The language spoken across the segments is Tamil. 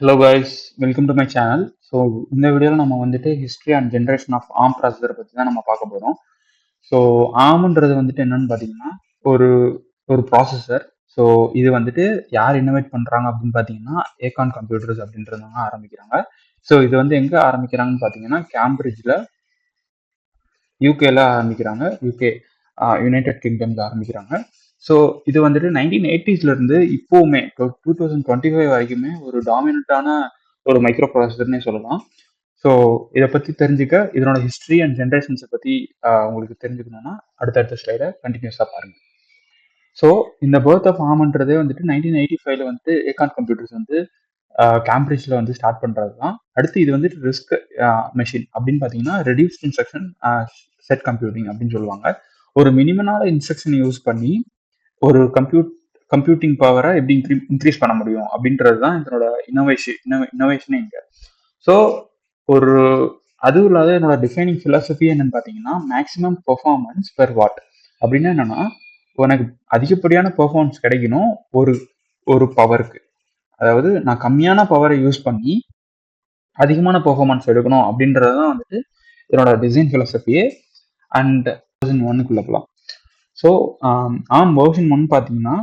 Hello guys, welcome to my channel. So இந்த வீடியோவில் நம்ம வந்துட்டு history and generation of ARM ப்ராசஸரை பற்றி தான் நம்ம பார்க்க போகிறோம். ஸோ ஆர்ம்ன்றது வந்துட்டு என்னன்னு பார்த்தீங்கன்னா ஒரு ஒரு ப்ராசஸர். ஸோ இது வந்துட்டு யார் இன்னோவேட் பண்ணுறாங்க அப்படின்னு பார்த்தீங்கன்னா ஏகான் கம்ப்யூட்டர்ஸ் அப்படின்றவங்க ஆரம்பிக்கிறாங்க. ஸோ இது வந்து எங்கே ஆரம்பிக்கிறாங்கன்னு பார்த்தீங்கன்னா கேம்பிரிட்ஜில் யூகேல ஆரம்பிக்கிறாங்க. யூகே யுனைடெட் கிங்டம்ல ஆரம்பிக்கிறாங்க. ஸோ இது வந்துட்டு 1980s இருந்து இப்போவுமே 2025 வரைக்குமே ஒரு டாமினண்டான ஒரு மைக்ரோ ப்ராசஸர்னே சொல்லலாம். ஸோ இதை பற்றி தெரிஞ்சுக்க இதனோட ஹிஸ்ட்ரி அண்ட் ஜென்ரேஷன்ஸை பற்றி உங்களுக்கு தெரிஞ்சுக்கணும்னா அடுத்தடுத்த ஸ்லைடை கண்டினியூஸாக பாருங்க. ஸோ இந்த பர்த் ஆஃப் ஆர்ம்ன்றதே வந்துட்டு 1985 வந்துட்டு ஏகான் கம்ப்யூட்டர்ஸ் வந்து கேம்பிரிட்ஜில் வந்து ஸ்டார்ட் பண்ணுறது தான். அடுத்து இது வந்துட்டு ரிஸ்க் மெஷின் அப்படின்னு பார்த்தீங்கன்னா ரெடியூஸ்ட் இன்ஸ்ட்ரக்ஷன் செட் கம்ப்யூட்டிங் அப்படின்னு சொல்லுவாங்க. ஒரு மினிமமான இன்ஸ்ட்ரக்ஷன் யூஸ் பண்ணி ஒரு கம்ப்யூட்டிங் பவரை எப்படி இன்க்ரீஸ் பண்ண முடியும் அப்படின்றது தான் இதனோட இன்னோவேஷனே இங்கே. ஸோ ஒரு அதுவும் இல்லாத என்னோட டிஃபைனிங் ஃபிலாசபி என்னன்னு பார்த்தீங்கன்னா மேக்ஸிமம் பெர்ஃபார்மன்ஸ் பெர் வாட். அப்படின்னா என்னன்னா உனக்கு அதிகப்படியான பெர்ஃபார்மன்ஸ் கிடைக்கணும் ஒரு ஒரு பவருக்கு. அதாவது நான் கம்மியான பவரை யூஸ் பண்ணி அதிகமான பெர்ஃபார்மன்ஸ் எடுக்கணும் அப்படின்றது தான் வந்துட்டு என்னோட டிசைன் ஃபிலாசபியே. அண்ட் 2001 போகலாம். ஸோ ஆம் வெர்ஷன் 1 பார்த்தீங்கன்னா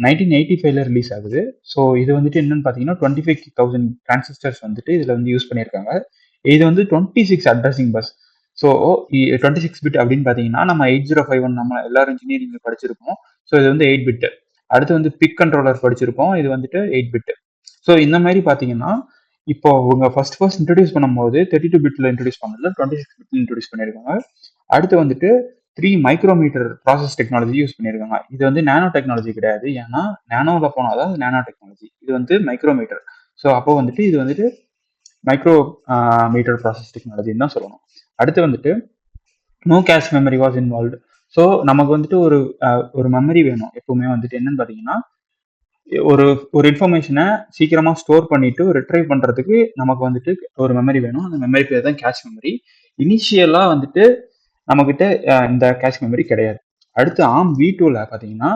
1985 ரிலீஸ் ஆகுது. ஸோ இது வந்துட்டு என்னன்னு பார்த்தீங்கன்னா 25,000 டிரான்சிஸ்டர்ஸ் வந்துட்டு இதில் வந்து யூஸ் பண்ணியிருக்காங்க. இது வந்து 26 அட்ரஸிங் பஸ். ஸோ 26 பிட் அப்படின்னு பார்த்தீங்கன்னா நம்ம 8051 நம்ம எல்லாரும் இன்ஜினியரிங் படிச்சிருக்கோம். ஸோ இது வந்து 8 பிட். அடுத்து வந்து பிக் கண்ட்ரோலர் படிச்சிருக்கோம், இது வந்துட்டு 8 பிட். ஸோ இந்த மாதிரி பார்த்தீங்கன்னா இப்போ அவங்க ஃபர்ஸ்ட் இன்ட்ரடியூஸ் பண்ணும்போது 32 பிட்ல இன்ட்ரடியூஸ் பண்ணல, 26 பிட்ல இன்ட்ரடியூஸ் பண்ணியிருக்காங்க. அடுத்து வந்துட்டு 3 மைக்ரோமீட்டர் ப்ராசஸ் டெக்னாலஜி யூஸ் பண்ணியிருக்காங்க. இது வந்து நானோ டெக்னாலஜி கிடையாது, ஏன்னா நானோவில் போனால் தான் நானோ டெக்னாலஜி. இது வந்து மைக்ரோமீட்டர். ஸோ அப்போ வந்துட்டு இது வந்துட்டு மைக்ரோ மீட்டர் ப்ராசஸ் டெக்னாலஜின்னு தான் சொல்லணும். அடுத்து வந்துட்டு no cache memory was involved. So நமக்கு வந்துட்டு ஒரு மெமரி வேணும் எப்பவுமே. வந்துட்டு என்னன்னு பார்த்தீங்கன்னா ஒரு ஒரு இன்ஃபர்மேஷனை சீக்கிரமா ஸ்டோர் பண்ணிட்டு ரிட்ரைவ் பண்றதுக்கு நமக்கு வந்துட்டு ஒரு மெமரி வேணும். அந்த மெமரி பேர் தான் கேஷ் மெமரி. இனிஷியலா வந்துட்டு நம்மகிட்ட இந்த கேஷ் மெமரி கிடையாது. அடுத்து ஆர்ம் V2ல பார்த்தீங்கன்னா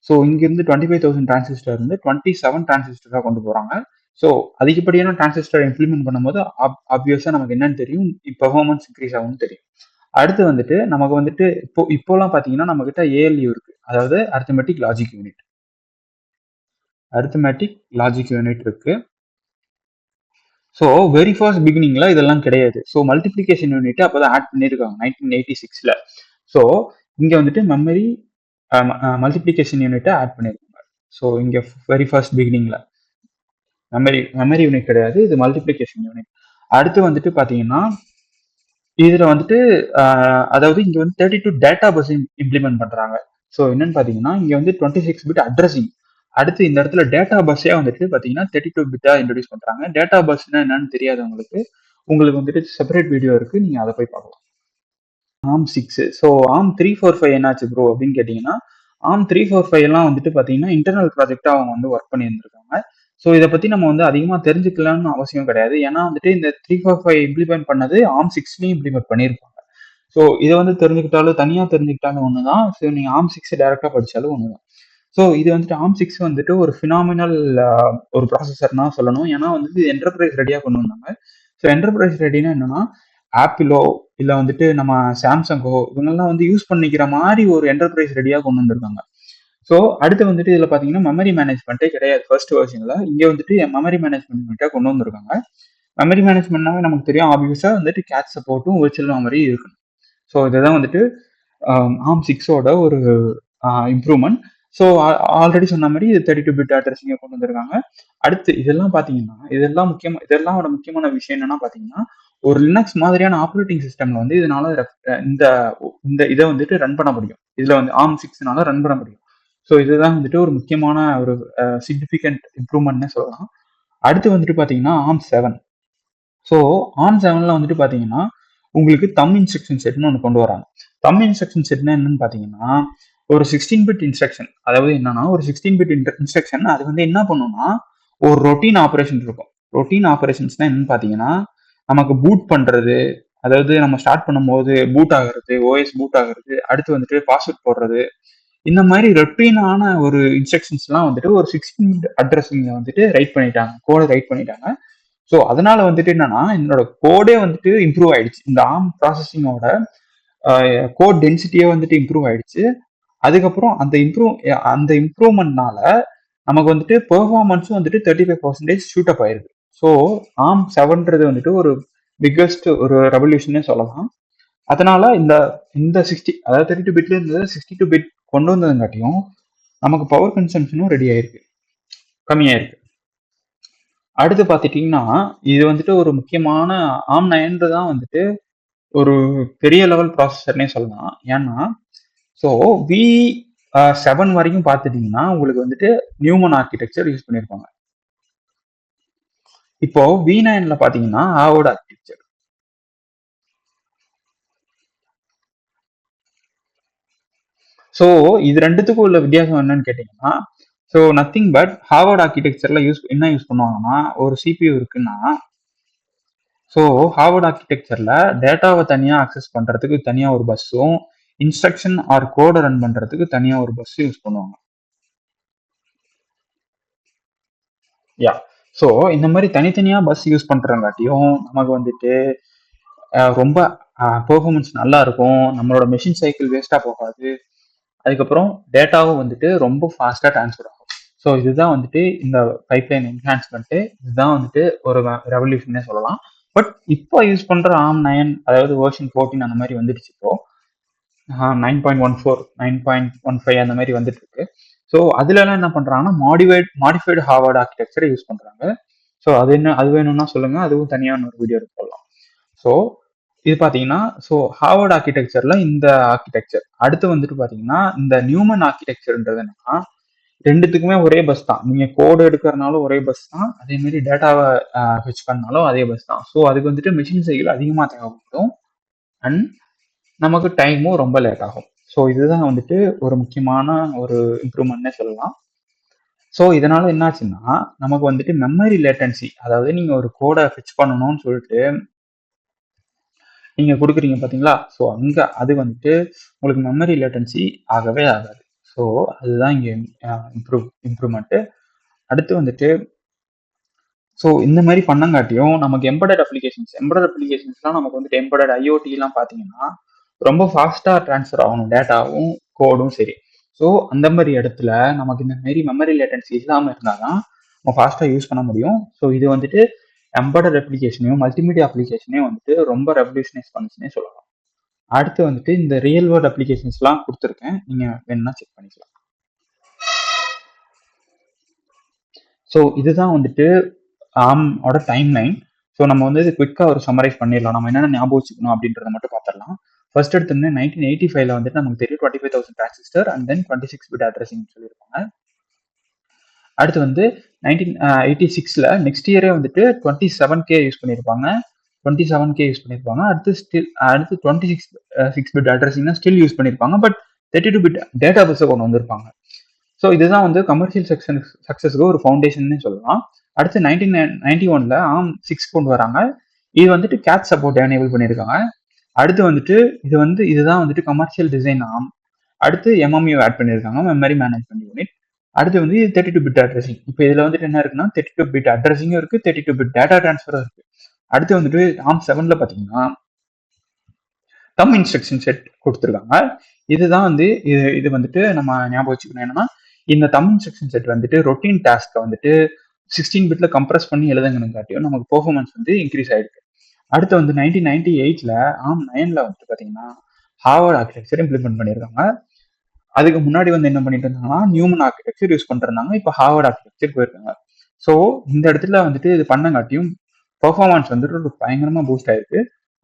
ஸோ இங்கிருந்து 25,000 டிரான்சிஸ்டர் இருந்து 27 டிரான்சிஸ்டராக கொண்டு போறாங்க. ஸோ அதிகப்படியான டிரான்சிஸ்டர் இம்ப்ளிமெண்ட் பண்ணும்போது ஆப்வியஸா நமக்கு என்னன்னு தெரியும், பெர்ஃபார்மன்ஸ் இன்க்ரீஸ் ஆகும்னு தெரியும். அடுத்து வந்துட்டு நமக்கு வந்துட்டு இப்போலாம் பார்த்தீங்கன்னா நம்ம கிட்ட ALU இருக்கு, அதாவது அரித்மெட்டிக் லாஜிக் யூனிட். இருக்கு. ஸோ வெரி ஃபர்ஸ்ட் பிகினிங்ல இதெல்லாம் கிடையாது. ஸோ மல்டிப்ளிகேஷன் யூனிட் அப்போதான் ஆட் பண்ணியிருக்காங்க 1986ல. ஸோ இங்க வந்துட்டு மெமரி மல்டிப்ளிகேஷன் யூனிட்டை ஆட் பண்ணியிருக்காங்க. ஸோ இங்க வெரி ஃபர்ஸ்ட் பிகினிங்ல மெமரி யூனிட் கிடையாது, இது மல்டிப்ளிகேஷன் யூனிட். அடுத்து வந்துட்டு பாத்தீங்கன்னா இதுல வந்துட்டு அதாவது இங்க வந்து 32 டேட்டா பஸ் இம்ப்ளிமெண்ட் பண்றாங்க. ஸோ என்னன்னு பாத்தீங்கன்னா இங்க வந்து 26 பிட் அட்ரஸிங். அடுத்து இந்த இடத்துல டேட்டா பஸ்ஸே வந்துட்டு பாத்தீங்கன்னா 32 பிட்டா இன்ட்ரடியூஸ் பண்றாங்க. டேட்டா பஸ்னா என்னன்னு தெரியாதவங்களுக்கு உங்களுக்கு வந்துட்டு செப்பரேட் வீடியோ இருக்கு, நீங்க அதை போய் பார்க்கலாம். ஆர்ம் 6. ஸோ ஆர்ம் 345 என்னாச்சு ப்ரோ அப்படின்னு கேட்டீங்கன்னா ஆர்ம் 345 எல்லாம் வந்துட்டு பாத்தீங்கன்னா இன்டர்னல் ப்ராஜெக்டா அவங்க வந்து ஒர்க் பண்ணி இருந்திருக்காங்க. ஸோ இதை பத்தி நம்ம வந்து அதிகமா தெரிஞ்சுக்கலாம்னு அவசியம் கிடையாது, ஏன்னா வந்துட்டு இந்த 345 இம்ப்ளிமெண்ட் பண்ணது ஆர்ம் 6லயும் இம்ப்ளிமெண்ட் பண்ணியிருப்பாங்க. ஸோ இதை வந்து தெரிஞ்சுக்கிட்டாலும் தனியா தெரிஞ்சுக்கிட்டாலும் ஒண்ணுதான். ஸோ நீங்க ஆர்ம் 6 டைரக்டா படிச்சாலும் ஒண்ணுதான். ஸோ இது வந்துட்டு ஆர்ம் 6 வந்துட்டு ஒரு ஃபினாமினல் ஒரு ப்ராசஸர்னா சொல்லணும், ஏன்னா வந்து என்டர்பிரைஸ் ரெடியா கொண்டு வந்தாங்க. ஸோ என்டர்பிரைஸ் ரெடினா என்னன்னா ஆப்பிளோ இல்ல வந்துட்டு நம்ம சாம்சங்கோ இவங்கெல்லாம் வந்து யூஸ் பண்ணிக்கிற மாதிரி ஒரு என்டர்பிரைஸ் ரெடியா கொண்டு வந்திருக்காங்க. ஸோ அடுத்து வந்துட்டு இதுல பாத்தீங்கன்னா மெமரி மேனேஜ்மெண்ட்டே கிடையாது ஃபர்ஸ்ட் வெர்ஷன்ல. இங்க வந்துட்டு மெமரி மேனேஜ்மெண்ட் கொண்டு வந்திருக்காங்க. மெமரி மேனேஜ்மெண்ட்னாவே நமக்கு தெரியும், ஆப்வியஸா வந்துட்டு கேட் சப்போர்ட்டும் விர்ச்சுவல் மெமரி இருக்கணும். ஸோ இதுதான் வந்துட்டு ஆர்ம் 6ஓட ஒரு இம்ப்ரூவ்மெண்ட். ஸோ ஆல்ரெடி சொன்ன மாதிரி இது 32 பிட் அட்ரஸிங்க கொண்டு வந்திருக்காங்க. அடுத்து இதெல்லாம் பாத்தீங்கன்னா இதெல்லாம் முக்கியமான விஷயம் என்னன்னா பாத்தீங்கன்னா ஒரு லினக்ஸ் மாதிரியான ஆப்ரேட்டிங் சிஸ்டம்ல வந்து இதனால இந்த இந்த இதை வந்துட்டு ரன் பண்ண முடியும். இதுல வந்து ஆர்ம் 6னால ரன் பண்ண முடியும். ஸோ இதுதான் வந்துட்டு ஒரு முக்கியமான ஒரு சிக்னிஃபிகண்ட் இம்ப்ரூவ்மெண்ட்னு சொல்லலாம். அடுத்து வந்துட்டு பாத்தீங்கன்னா ஆர்ம் 7. ஸோ ஆர்ம் 7ல வந்துட்டு பாத்தீங்கன்னா உங்களுக்கு தம் இன்ஸ்ட்ரக்ஷன் செட்னு ஒன்று கொண்டு வராங்க. தம் இன்ஸ்ட்ரக்ஷன் செட்னா என்னன்னு பாத்தீங்கன்னா ஒரு 16 பிட் இன்ஸ்ட்ரக்ஷன். அதாவது என்னன்னா ஒரு 16 பிட் இன்ஸ்ட்ரக்ஷன் அது வந்து என்ன பண்ணும்னா ஒரு ரொட்டீன் ஆப்ரேஷன் இருக்கும். ரொட்டீன் ஆப்ரேஷன்ஸ்னா என்னன்னு பாத்தீங்கன்னா நமக்கு பூட் பண்றது, அதாவது நம்ம ஸ்டார்ட் பண்ணும்போது பூட் ஆகுறது, ஓஎஸ் பூட் ஆகுறது, அடுத்து வந்துட்டு பாஸ்வேர்ட் போடுறது, இந்த மாதிரி ரொட்டீனான ஒரு இன்ஸ்ட்ரக்ஷன்ஸ்லாம் வந்துட்டு ஒரு 16 பிட் அட்ரஸிங்ல வந்துட்டு ரைட் பண்ணிட்டாங்க, கோடை ரைட் பண்ணிட்டாங்க. ஸோ அதனால வந்துட்டு என்னன்னா என்னோட கோடே வந்துட்டு இம்ப்ரூவ் ஆயிடுச்சு. இந்த ஆர்ம் ப்ராசஸிங்கோட கோட் டென்சிட்டியே வந்துட்டு இம்ப்ரூவ் ஆயிடுச்சு. அதுக்கப்புறம் அந்த இம்ப்ரூவ்மெண்ட்னால நமக்கு வந்துட்டு பெர்ஃபார்மன்ஸும் வந்துட்டு 35% ஷூட் அப் ஆயிருக்கு. ஸோ ஆர்ம் 7ன்றது வந்துட்டு ஒரு பிக்கஸ்ட் ஒரு ரெவல்யூஷனே சொல்லலாம். அதனால இந்த இந்த 60 அதாவது 32 பிட்ல இருந்து 62 பிட் கொண்டு வந்ததுங்காட்டியும் நமக்கு பவர் கன்சம்ஷனும் ரெடி ஆயிருக்கு, கம்மியாயிருக்கு. அடுத்து பார்த்துட்டீங்கன்னா இது வந்துட்டு ஒரு முக்கியமான ஆம் 9 தான் வந்துட்டு ஒரு பெரிய லெவல் ப்ராசஸர்னே சொல்லலாம். ஏன்னா ஸோ வி 7 வரைக்கும் பார்த்துட்டீங்கன்னா உங்களுக்கு வந்துட்டு நியூமன் ஆர்கிடெக்சர் யூஸ் பண்ணியிருப்பாங்க. இப்போ V9ல பார்த்தீங்கன்னா ஆவோட ஆர்கிடெக்சர். ஸோ இது ரெண்டுத்துக்கும் உள்ள வித்தியாசம் என்னன்னு கேட்டிங்கன்னா, ஸோ நத்திங் பட் ஹார்வர்ட் ஆர்கிடெக்சர்ல என்ன யூஸ் பண்ணுவாங்கன்னா, ஒரு CPU இருக்குன்னா, ஸோ ஹார்வர்ட் ஆர்கிடெக்சர்ல டேட்டாவை தனியா அக்சஸ் பண்றதுக்கு தனியா ஒரு பஸ்ஸும், இன்ஸ்ட்ரக்ஷன் ஆர் கோடை ரன் பண்றதுக்கு தனியா ஒரு பஸ் யூஸ் பண்ணுவாங்க. யா. ஸோ இந்த மாதிரி தனித்தனியா பஸ் யூஸ் பண்றங்காட்டியும் நமக்கு வந்துட்டு ரொம்ப பெர்ஃபார்மன்ஸ் நல்லா இருக்கும். நம்மளோட மெஷின் சைக்கிள் வேஸ்டா போகாது. அதுக்கப்புறம் டேட்டாவும் வந்துட்டு ரொம்ப ஃபாஸ்டா ட்ரான்ஸ்ஃபர் ஆகும். ஸோ இதுதான் வந்துட்டு இந்த பைப்லைன் என்ஹான்ஸ்மெண்ட்டு. இதுதான் வந்துட்டு ஒரு ரெவல்யூஷனே சொல்லலாம். பட் இப்போ யூஸ் பண்ற ARM 9 அதாவது வெர்ஷன் 14 அந்த மாதிரி வந்துடுச்சு இப்போ. 9.14, 9.15 அந்த மாதிரி வந்துட்டு இருக்கு. ஸோ அதுலலாம் என்ன பண்றாங்கன்னா மாடிஃபைடு ஹார்வர்ட் ஆர்கிடெக்சரை யூஸ் பண்றாங்க. ஸோ அது வேணும்னா சொல்லுங்க, அதுவும் தனியான ஒரு வீடியோ போடலாம். ஸோ இது பார்த்தீங்கன்னா ஸோ ஹார்வர்ட் ஆர்கிடெக்சர்ல இந்த ஆர்கிடெக்சர். அடுத்து வந்துட்டு பார்த்தீங்கன்னா இந்த நியூமன் ஆர்கிடெக்சர்ன்றது என்னன்னா ரெண்டுத்துக்குமே ஒரே பஸ் தான். நீங்க கோடு எடுக்கிறனாலும் ஒரே பஸ் தான், அதே மாதிரி டேட்டாவை ஃபெச் பண்ணாலும் அதே பஸ் தான். ஸோ அதுக்கு வந்துட்டு மிஷின் சைக்கிள் அதிகமாக தேவைப்படும் அண்ட் நமக்கு டைமும் ரொம்ப லேட் ஆகும். ஸோ இதுதான் வந்துட்டு ஒரு முக்கியமான ஒரு இம்ப்ரூவ்மெண்ட்னே சொல்லலாம். ஸோ இதனால என்னாச்சுன்னா நமக்கு வந்துட்டு மெமரி லேட்டன்சி, அதாவது நீங்க ஒரு கோடை ஃபிக்ஸ் பண்ணணும்னு சொல்லிட்டு நீங்க கொடுக்குறீங்க பார்த்தீங்களா, ஸோ அங்க அது வந்துட்டு உங்களுக்கு மெமரி லேட்டன்சி ஆகவே ஆகாது. ஸோ அதுதான் இங்கே இம்ப்ரூவ்மெண்ட்டு. அடுத்து வந்துட்டு ஸோ இந்த மாதிரி பண்ணங்காட்டியும் நமக்கு எம்படட் அப்ளிகேஷன்ஸ்லாம் நமக்கு வந்துட்டு எம்படட் ஐஓடிலாம் பார்த்தீங்கன்னா ரொம்ப ஃபாஸ்ட்டாக ட்ரான்ஸ்ஃபர் ஆகணும் டேட்டாவும் கோடும் சரி. ஸோ அந்த மாதிரி இடத்துல நமக்கு இந்த மாதிரி மெமரி லேட்டன்சி இல்லாமல் இருந்தால் தான் நம்ம ஃபாஸ்ட்டாக யூஸ் பண்ண முடியும். ஸோ இது வந்துட்டு எம்படட் அப்ளிகேஷனையும் மல்டிமீடியா அப்ளிகேஷனையும் வந்துட்டு ரொம்ப ரெவல்யூஷனைஸ் பண்ணுச்சுன்னே சொல்லலாம். அடுத்து வந்துட்டு இந்த ரியல் வேர்ல்ட் அப்ளிகேஷன்ஸ்லாம் கொடுத்துருக்கேன், நீங்கள் வேணும்னா செக் பண்ணிக்கலாம். ஸோ இதுதான் வந்துட்டு ஆர்மோட டைம் லைன். ஸோ நம்ம வந்து இது குவிக்காக ஒரு சம்மரைஸ் பண்ணிடலாம். நம்ம என்னென்ன ஞாபகம் வச்சுக்கணும் அப்படின்றத மட்டும் பார்த்துடலாம். ஃபர்ஸ்ட் எடுத்தோம்னா 1985ல வந்துட்டு நமக்கு தெரியும் 25,000 transistor and then 26 bit addressing சொல்லியிருப்பாங்க. அடுத்து வந்து 1986ல நெக்ஸ்ட் இயரே வந்துட்டு 27K யூஸ் பண்ணியிருப்பாங்க. 27K யூஸ் பண்ணியிருப்பாங்க. அடுத்து 26 பிட் அட்ரஸிங்னா ஸ்டில் யூஸ் பண்ணியிருப்பாங்க. பட் 32 பிட் டேட்டா பஸ்ஸை கொண்டு வந்திருப்பாங்க. ஸோ இதுதான் வந்து கமர்ஷியல் சக்ஸஸ்க்கு ஒரு ஃபவுண்டேஷன் சொல்லலாம். அடுத்து 1991ல ARM 6 கொண்டு வராங்க. இது வந்துட்டு கேட் சப்போர்ட் எனேபிள் பண்ணியிருக்காங்க. அடுத்து வந்துட்டு இதுதான் வந்துட்டு கமர்ஷியல் டிசைன் ARM. அடுத்து MMU ஆட் பண்ணியிருக்காங்க, மெமரி மேனேஜ்மெண்ட் யூனிட். அடுத்து வந்து 32 பிட் அட்ரஸிங். இப்போ இதுல வந்துட்டு என்ன இருக்குன்னா 32 பிட் அட்ரஸிங்கும் இருக்கு, 32 பிட் டேட்டா டிரான்ஸ்ஃபரும் இருக்கு. அடுத்து வந்துட்டு ARM 7ல பார்த்தீங்கன்னா தம் இன்ஸ்ட்ரக்ஷன் செட் கொடுத்துருக்காங்க. இதுதான் வந்து இது வந்துட்டு நம்ம ஞாபகம் வச்சுக்கணும். என்னன்னா இந்த தம் இன்ஸ்ட்ரக்ஷன் செட் வந்துட்டு ரொட்டீன் டாஸ்க்கை வந்துட்டு 16 பிட்ல கம்ப்ரஸ் பண்ணி எழுதுங்கன்னு நமக்கு பெர்ஃபார்மன்ஸ் வந்து இன்க்ரீஸ் ஆயிருக்கு. அடுத்து வந்து 1998ல ARM 9ல வந்துட்டு பார்த்தீங்கன்னா ஹார்வர்ட் ஆர்கிடெக்சர் இம்ப்ளிமெண்ட் பண்ணியிருக்காங்க. அதுக்கு முன்னாடி வந்து என்ன பண்ணிட்டு இருந்தாங்கன்னா நியூமன் ஆர்கிடெக்சர் யூஸ் பண்ணிருந்தாங்க. இப்போ ஹார்வர்ட் ஆர்கிடெக்சர் போயிருக்காங்க. ஸோ இந்த இடத்துல வந்துட்டு இது பண்ணங்காட்டியும் பெர்ஃபார்மன்ஸ் வந்துட்டு ஒரு பயங்கரமா பூஸ்ட் ஆயிருக்கு.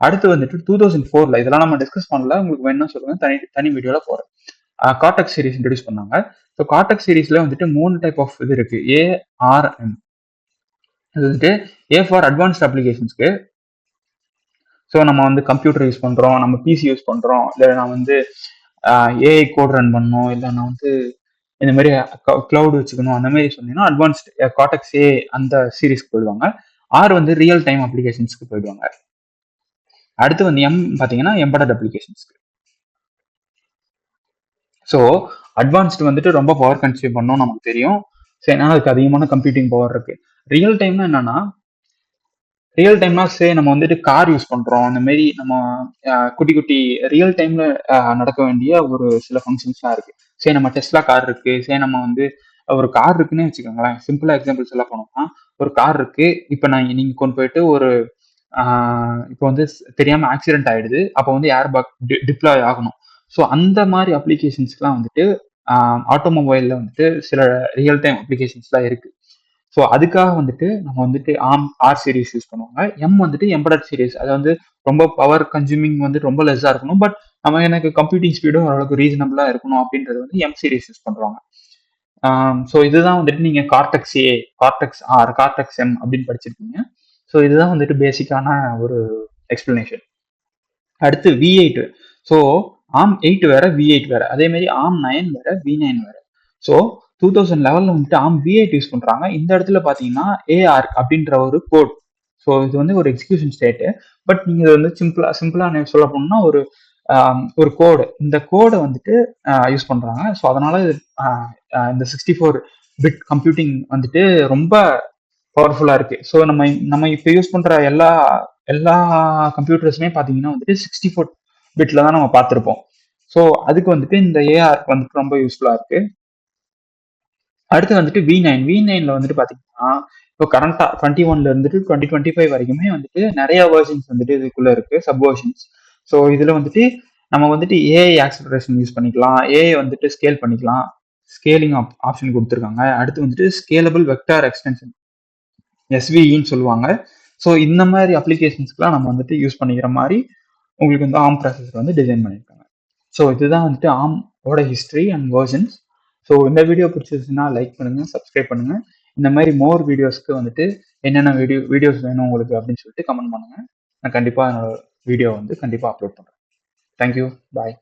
அடுத்து வந்துட்டு 2004ல இதெல்லாம் நம்ம டிஸ்கஸ் பண்ணல, உங்களுக்கு வேணும்னா சொல்லுங்க, தனி வீடியோல போறேன். கார்டெக்ஸ் சீரிஸ் இன்ட்ரடியூஸ் பண்ணாங்க. ஸோ கார்டெக்ஸ் சீரிஸ்ல வந்துட்டு 3 டைப் ஆஃப் இது இருக்கு, ARM. இது வந்துட்டு A ஃபார் அட்வான்ஸ்ட் அப்ளிகேஷன்ஸ்க்கு. ஸோ நம்ம வந்து கம்ப்யூட்டர் யூஸ் பண்றோம், நம்ம பிசி யூஸ் பண்றோம், இல்லை நான் வந்து ஏஐ கோட் ரன் பண்ணணும், இல்லை நான் வந்து இந்த மாதிரி கிளவுட் வச்சுக்கணும், அந்த மாதிரி சொன்னீங்கன்னா அட்வான்ஸ்ட் கார்டெக்ஸ் ஏ அந்த சீரிஸ்க்கு போயிடுவாங்க. வந்து ரியல் டைம் அப்ளிகேஷன்ஸ்க்கு போயிடுவாங்க. அடுத்து வந்து பார்த்தீங்கன்னா எம்படட் அப்ளிகேஷன்ஸ்க்கு. ஸோ அட்வான்ஸ்டு வந்துட்டு ரொம்ப பவர் கன்சியூம் பண்ணும் நமக்கு தெரியும். ஸோ ஏன்னா அதுக்கு அதிகமான கம்ப்யூட்டிங் பவர் இருக்கு. ரியல் டைம்னா என்னன்னா, ரியல் டைம்னா நம்ம வந்துட்டு கார் யூஸ் பண்றோம். அந்த மாரி நம்ம குட்டி குட்டி ரியல் டைம்ல நடக்க வேண்டிய ஒரு சில ஃபங்ஷன்ஸ்லாம் இருக்கு. நம்ம டெஸ்லா கார் இருக்கு. நம்ம வந்து ஒரு கார் இருக்குன்னே வச்சுக்கோங்களேன். சிம்பிளா எக்ஸாம்பிள் சொல்ல போனோம்னா, ஒரு கார் இருக்கு. இப்ப நீங்க கொண்டு போயிட்டு ஒரு இப்போ வந்து தெரியாம ஆக்சிடென்ட் ஆயிடுது. அப்போ வந்து ஏர் பேக் டிப்ளாய் ஆகணும். ஸோ அந்த மாரி அப்ளிகேஷன்ஸ்க்குலாம் வந்துட்டு ஆட்டோமொபைல்ல வந்துட்டு சில ரியல் டைம் அப்ளிகேஷன்ஸ்லாம் இருக்கு. ஸோ அதுக்காக வந்துட்டு நம்ம வந்துட்டு ஆர் சீரிஸ் யூஸ் பண்ணுவாங்க. வந்துட்டு எம்பெடட் சீரிஸ். அது வந்து ரொம்ப பவர் கன்சூமிங் வந்து ரொம்ப லெஸ்ஸா இருக்கணும். பட் எனக்கு கம்ப்யூட்டிங் ஸ்பீடும் ஓரளவுக்கு ரீசனபிளா இருக்கணும் அப்படின்றது வந்து சீரிஸ் யூஸ் பண்றாங்க. ஸோ இதுதான் வந்துட்டு நீங்க cortex A, cortex R, cortex M அப்படின்னு படிச்சிருக்கீங்க. ஸோ இதுதான் வந்துட்டு பேசிக்கான ஒரு எக்ஸ்பிளனேஷன். அடுத்து V8. ஸோ ARM8 வேற, V8 வேற. அதே மாதிரி ARM9 வேற, V9 வேற. ஸோ 2011 வந்துட்டு V8 யூஸ் பண்றாங்க. இந்த இடத்துல பாத்தீங்கன்னா ARC அப்படின்ற ஒரு கோட். ஸோ இது வந்து ஒரு எக்ஸிகியூஷன் ஸ்டேட். பட் நீங்க இதை வந்து சிம்பிளா சொல்ல போனோம்னா ஒரு கோடு. இந்த கோடை வந்துட்டு யூஸ் பண்றாங்க. ஸோ அதனால இந்த 64 பிட் கம்ப்யூட்டிங் வந்துட்டு ரொம்ப பவர்ஃபுல்லா இருக்கு. ஸோ நம்ம நம்ம இப்போ யூஸ் பண்ற எல்லா எல்லா கம்ப்யூட்டர்ஸுமே பார்த்தீங்கன்னா வந்துட்டு 64 பிட்ல தான் நம்ம பார்த்துருப்போம். ஸோ அதுக்கு வந்துட்டு இந்த ஏஆர் வந்துட்டு ரொம்ப யூஸ்ஃபுல்லா இருக்கு. அடுத்து வந்துட்டு V9ல வந்துட்டு பார்த்தீங்கன்னா இப்போ கரண்டா 21ல இருந்துட்டு 2025 வரைக்குமே வந்துட்டு நிறைய வெர்ஷன்ஸ் வந்துட்டு இதுக்குள்ள இருக்கு, சப் வெர்ஷன்ஸ். ஸோ இதுல வந்துட்டு நம்ம வந்துட்டு ஏஐ ஆக்சலரேஷன் யூஸ் பண்ணிக்கலாம், ஏஐ வந்துட்டு ஸ்கேல் பண்ணிக்கலாம், ஸ்கேலிங் ஆப்ஷன் கொடுத்துருக்காங்க. அடுத்து வந்துட்டு ஸ்கேலபிள் வெக்டார் எக்ஸ்டென்ஷன், எஸ்விஇன்னு சொல்லுவாங்க. ஸோ இந்த மாதிரி அப்ளிகேஷன்ஸ்க்குலாம் நம்ம வந்துட்டு யூஸ் பண்ணிக்கிற மாதிரி உங்களுக்கு வந்து ஆர்ம் ப்ராசஸர் வந்து டிசைன் பண்ணியிருக்காங்க. ஸோ இதுதான் வந்துட்டு ஆர்மோட ஹிஸ்ட்ரி அண்ட் வெர்ஷன்ஸ். ஸோ இந்த வீடியோ பிடிச்சிருச்சுன்னா லைக் பண்ணுங்க, சப்ஸ்கிரைப் பண்ணுங்க. இந்த மாதிரி மோர் வீடியோஸ்க்கு வந்துட்டு என்னென்ன வீடியோஸ் வேணும் உங்களுக்கு அப்படின்னு சொல்லிட்டு கமெண்ட் பண்ணுங்க. நான் கண்டிப்பாக என்னோட வீடியோ வந்து கண்டிப்பாக அப்லோட் பண்ணுறேன். தேங்க்யூ, பாய்.